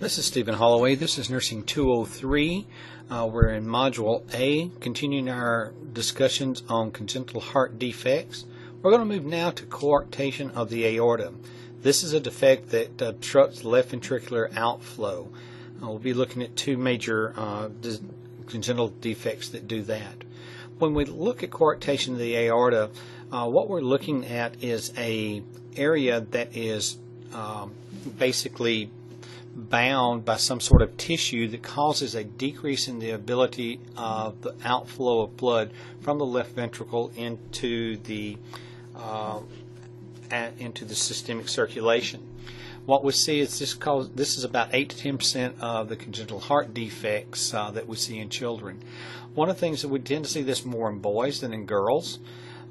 This is Stephen Holloway. This is Nursing 203. We're in Module A, continuing our discussions on congenital heart defects. We're going to move now to coarctation of the aorta. This is a defect that obstructs left ventricular outflow. We'll be looking at two major congenital defects that do that. When we look at coarctation of the aorta, what we're looking at is an area that is basically bound by some sort of tissue that causes a decrease in the ability of the outflow of blood from the left ventricle into the systemic circulation. What we see is this is about 8 to 10% of the congenital heart defects that we see in children. One of the things that we tend to see this more in boys than in girls.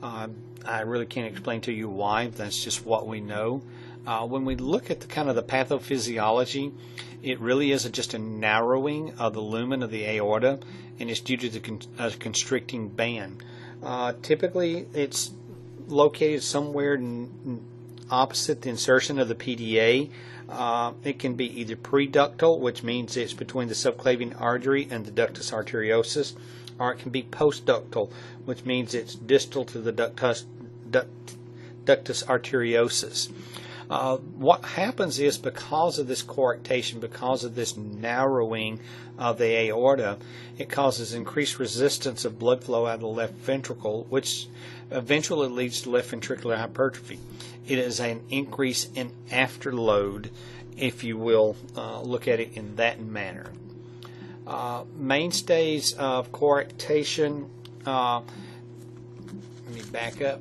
I really can't explain to you why. That's just what we know. When we look at the pathophysiology, it really is just a narrowing of the lumen of the aorta, and it's due to the constricting band. Typically, it's located somewhere opposite the insertion of the PDA. It can be either preductal, which means it's between the subclavian artery and the ductus arteriosus, or it can be postductal, which means it's distal to the ductus arteriosus. What happens is, because of this coarctation, because of this narrowing of the aorta, it causes increased resistance of blood flow out of the left ventricle, which eventually leads to left ventricular hypertrophy. It is an increase in afterload, if you will look at it in that manner. Mainstays of coarctation, let me back up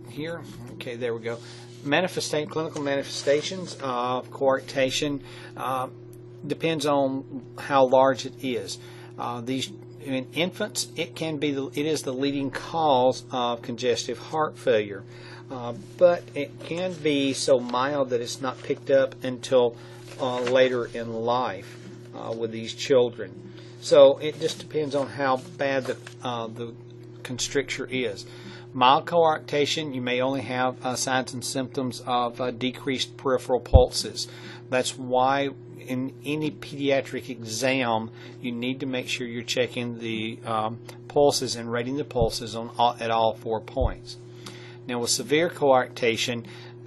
here. Okay, there we go. Clinical manifestations of coarctation depends on how large it is. In infants, it is the leading cause of congestive heart failure, but it can be so mild that it's not picked up until later in life with these children. So it just depends on how bad the constricture is. Mild coarctation, you may only have signs and symptoms of decreased peripheral pulses. That's why in any pediatric exam, you need to make sure you're checking the pulses and rating the pulses at all 4 points. Now, with severe coarctation,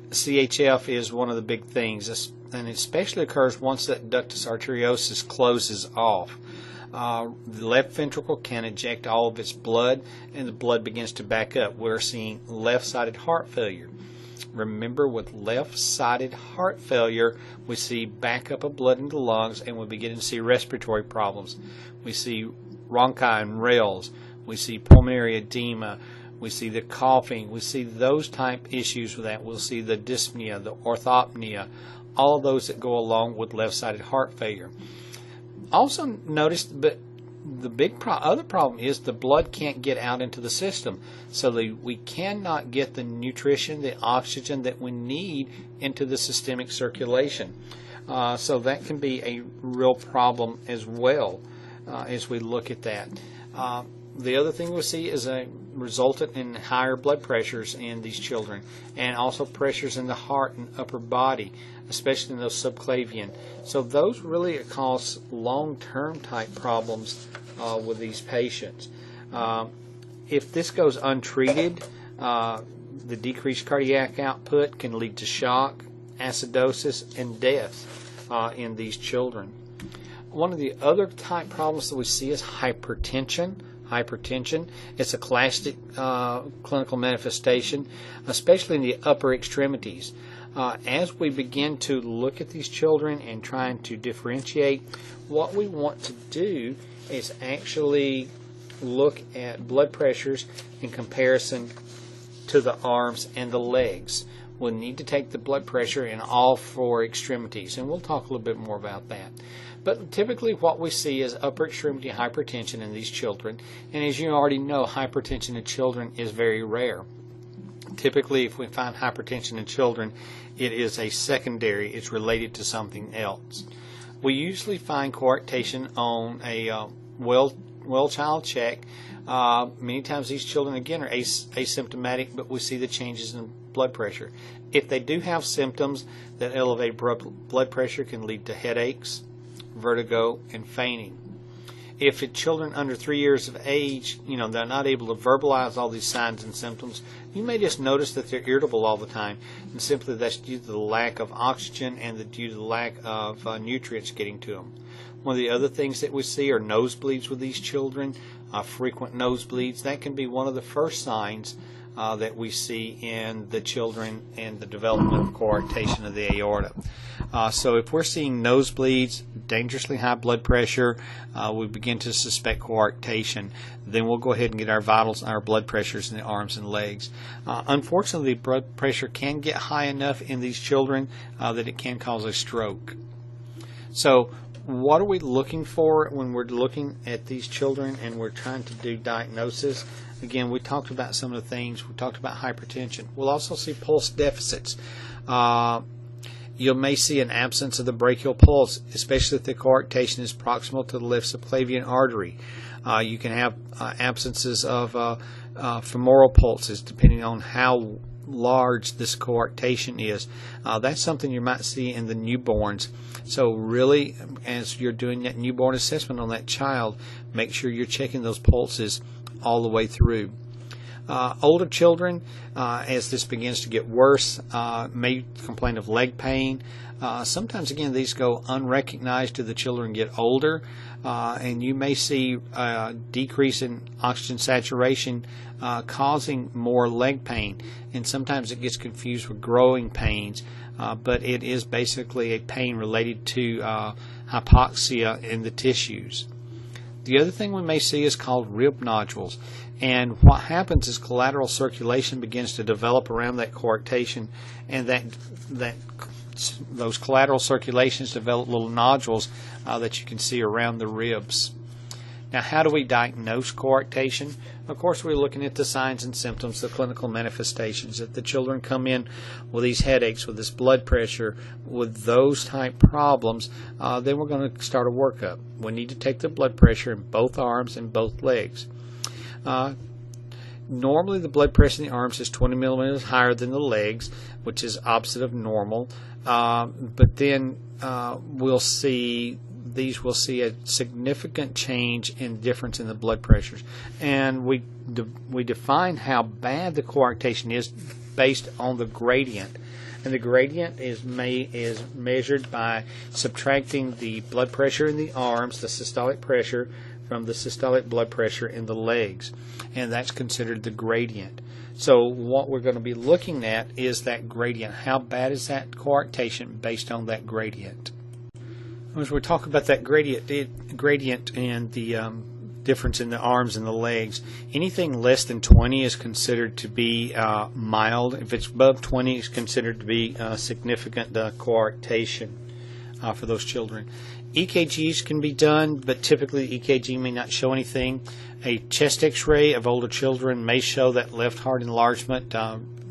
CHF is one of the big things, and it especially occurs once that ductus arteriosus closes off. The left ventricle can eject all of its blood, and the blood begins to back up. We're seeing left-sided heart failure. Remember, with left-sided heart failure, we see backup of blood into the lungs, and we begin to see respiratory problems. We see rhonchi and rales. We see pulmonary edema. We see the coughing. We see those type issues with that. We'll see the dyspnea, the orthopnea, all of those that go along with left-sided heart failure. Also notice, but the big other problem is the blood can't get out into the system, so we cannot get the nutrition, the oxygen that we need into the systemic circulation. So that can be a real problem as well as we look at that. The other thing we see is a resultant in higher blood pressures in these children, and also pressures in the heart and upper body, especially in those subclavian. So those really cause long-term type problems with these patients. If this goes untreated, the decreased cardiac output can lead to shock, acidosis, and death in these children. One of the other type problems that we see is hypertension. It's a classic clinical manifestation, especially in the upper extremities. As we begin to look at these children and trying to differentiate, what we want to do is actually look at blood pressures in comparison to the arms and the legs. We'll need to take the blood pressure in all 4 extremities, and we'll talk a little bit more about that. But typically what we see is upper extremity hypertension in these children, and as you already know, hypertension in children is very rare. Typically, if we find hypertension in children, it is a secondary, it's related to something else. We usually find coarctation on a well child check. Many times these children, again, are asymptomatic, but we see the changes in blood pressure. If they do have symptoms, that elevated blood pressure can lead to headaches, vertigo, and fainting. If children under 3 years of age, they're not able to verbalize all these signs and symptoms, you may just notice that they're irritable all the time, and simply that's due to the lack of oxygen and due to the lack of nutrients getting to them. One of the other things that we see are nosebleeds with these children, frequent nosebleeds. That can be one of the first signs that we see in the children and the development of coarctation of the aorta. So if we're seeing nosebleeds, dangerously high blood pressure, we begin to suspect coarctation, then we'll go ahead and get our vitals, our blood pressures in the arms and legs. Unfortunately, blood pressure can get high enough in these children that it can cause a stroke. So what are we looking for when we're looking at these children and we're trying to do diagnosis? Again, we talked about some of the things. We talked about hypertension. We'll also see pulse deficits. You may see an absence of the brachial pulse, especially if the coarctation is proximal to the left subclavian artery. You can have absences of femoral pulses depending on how large this coarctation is. That's something you might see in the newborns. So really, as you're doing that newborn assessment on that child, make sure you're checking those pulses all the way through. Older children, as this begins to get worse, may complain of leg pain. Sometimes, again, these go unrecognized as the children get older, and you may see a decrease in oxygen saturation causing more leg pain. And sometimes it gets confused with growing pains, but it is basically a pain related to hypoxia in the tissues. The other thing we may see is called rib nodules. And what happens is collateral circulation begins to develop around that coarctation, and those collateral circulations develop little nodules that you can see around the ribs. Now, how do we diagnose coarctation? Of course, we're looking at the signs and symptoms, the clinical manifestations. If the children come in with these headaches, with this blood pressure, with those type problems, then we're going to start a workup. We need to take the blood pressure in both arms and both legs. Normally, the blood pressure in the arms is 20 millimeters higher than the legs, which is opposite of normal. But then we'll see a significant change in difference in the blood pressures, and we define how bad the coarctation is based on the gradient, and the gradient is measured by subtracting the blood pressure in the arms, the systolic pressure, from the systolic blood pressure in the legs, and that's considered the gradient. So what we're going to be looking at is that gradient. How bad is that coarctation based on that gradient? As we talk about that gradient and the difference in the arms and the legs, anything less than 20 is considered to be mild. If it's above 20, it's considered to be significant coarctation for those children. EKGs can be done, but typically EKG may not show anything. A chest x-ray of older children may show that left heart enlargement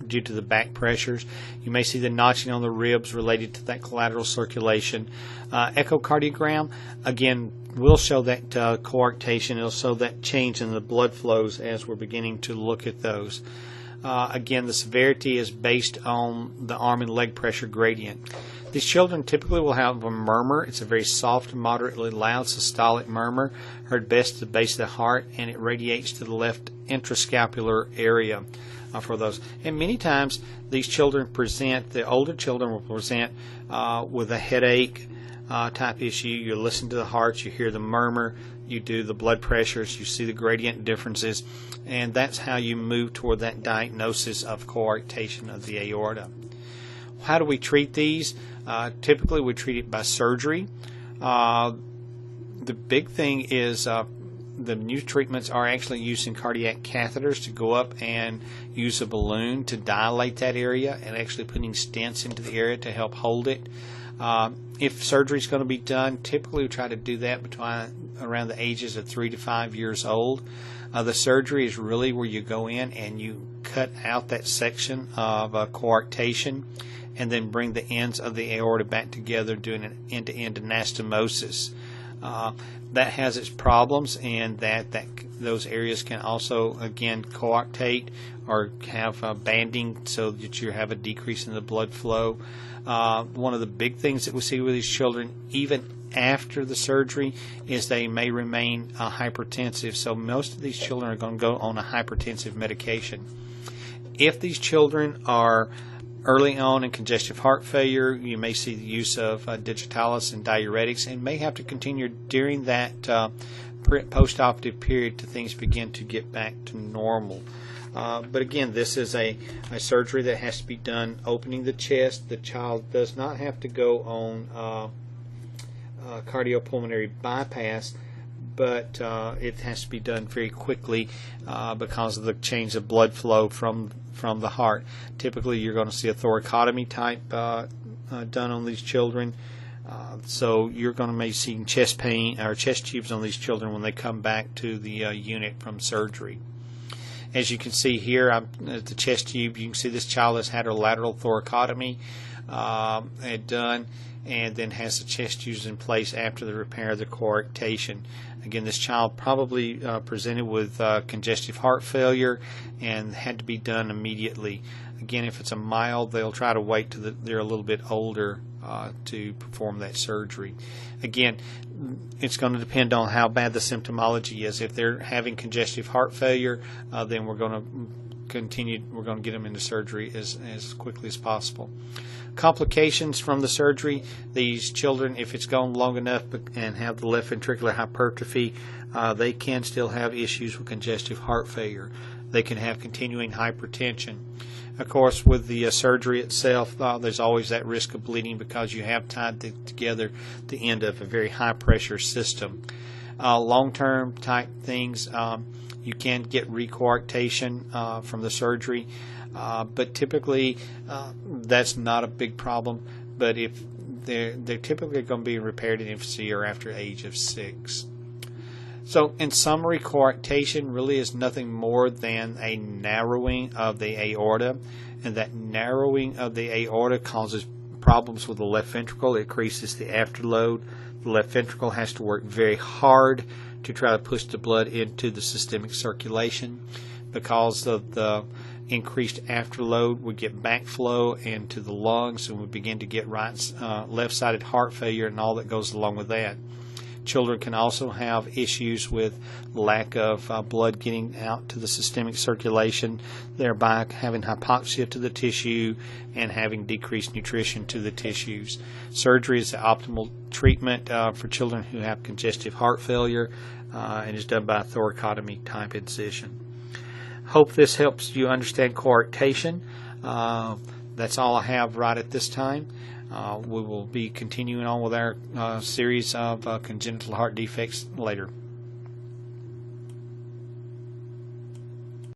due to the back pressures. You may see the notching on the ribs related to that collateral circulation. Echocardiogram, again, will show that coarctation. It'll show that change in the blood flows as we're beginning to look at those. Again, the severity is based on the arm and leg pressure gradient. These children typically will have a murmur. It's a very soft, moderately loud systolic murmur, heard best at the base of the heart, and it radiates to the left intrascapular area for those. And many times these children present, the older children will present with a headache type issue. You listen to the heart, you hear the murmur, you do the blood pressures, you see the gradient differences, and that's how you move toward that diagnosis of coarctation of the aorta. How do we treat these? Typically we treat it by surgery. The big thing is the new treatments are actually using cardiac catheters to go up and use a balloon to dilate that area, and actually putting stents into the area to help hold it. If surgery is going to be done, typically we try to do that around the ages of 3 to 5 years old. The surgery is really where you go in and you cut out that section of coarctation, and then bring the ends of the aorta back together, doing an end-to-end anastomosis. That has its problems, and those areas can also, again, coarctate or have banding so that you have a decrease in the blood flow. One of the big things that we see with these children, even after the surgery is they may remain hypertensive. So most of these children are going to go on a hypertensive medication. If these children are early on in congestive heart failure, you may see the use of digitalis and diuretics, and may have to continue during that post-operative period till things begin to get back to normal. But again, this is a surgery that has to be done opening the chest. The child does not have to go on cardiopulmonary bypass, but it has to be done very quickly because of the change of blood flow from the heart. Typically, you're going to see a thoracotomy type done on these children. So you're going to be seeing chest pain or chest tubes on these children when they come back to the unit from surgery. As you can see here, at the chest tube, you can see this child has had her lateral thoracotomy done, and then has the chest tubes in place after the repair of the coarctation. Again, this child probably presented with congestive heart failure and had to be done immediately. Again, if it's a mild, they'll try to wait till they're a little bit older to perform that surgery. Again, it's going to depend on how bad the symptomology is. If they're having congestive heart failure, then we're going to continue. We're going to get them into surgery as quickly as possible. Complications from the surgery: these children, if it's gone long enough and have the left ventricular hypertrophy, they can still have issues with congestive heart failure. They can have continuing hypertension. Of course, with the surgery itself, there's always that risk of bleeding because you have tied together the end of a very high-pressure system. Long-term type things, you can get recoarctation from the surgery, but typically that's not a big problem. But if they're typically going to be repaired in infancy or after age of 6. So in summary, coarctation really is nothing more than a narrowing of the aorta, and that narrowing of the aorta causes problems with the left ventricle. It increases the afterload. The left ventricle has to work very hard to try to push the blood into the systemic circulation. Because of the increased afterload, we get backflow into the lungs, and we begin to get left-sided heart failure and all that goes along with that. Children can also have issues with lack of blood getting out to the systemic circulation, thereby having hypoxia to the tissue and having decreased nutrition to the tissues. Surgery is the optimal treatment for children who have congestive heart failure and is done by a thoracotomy type incision. Hope this helps you understand coarctation. That's all I have right at this time. We will be continuing on with our series of congenital heart defects later.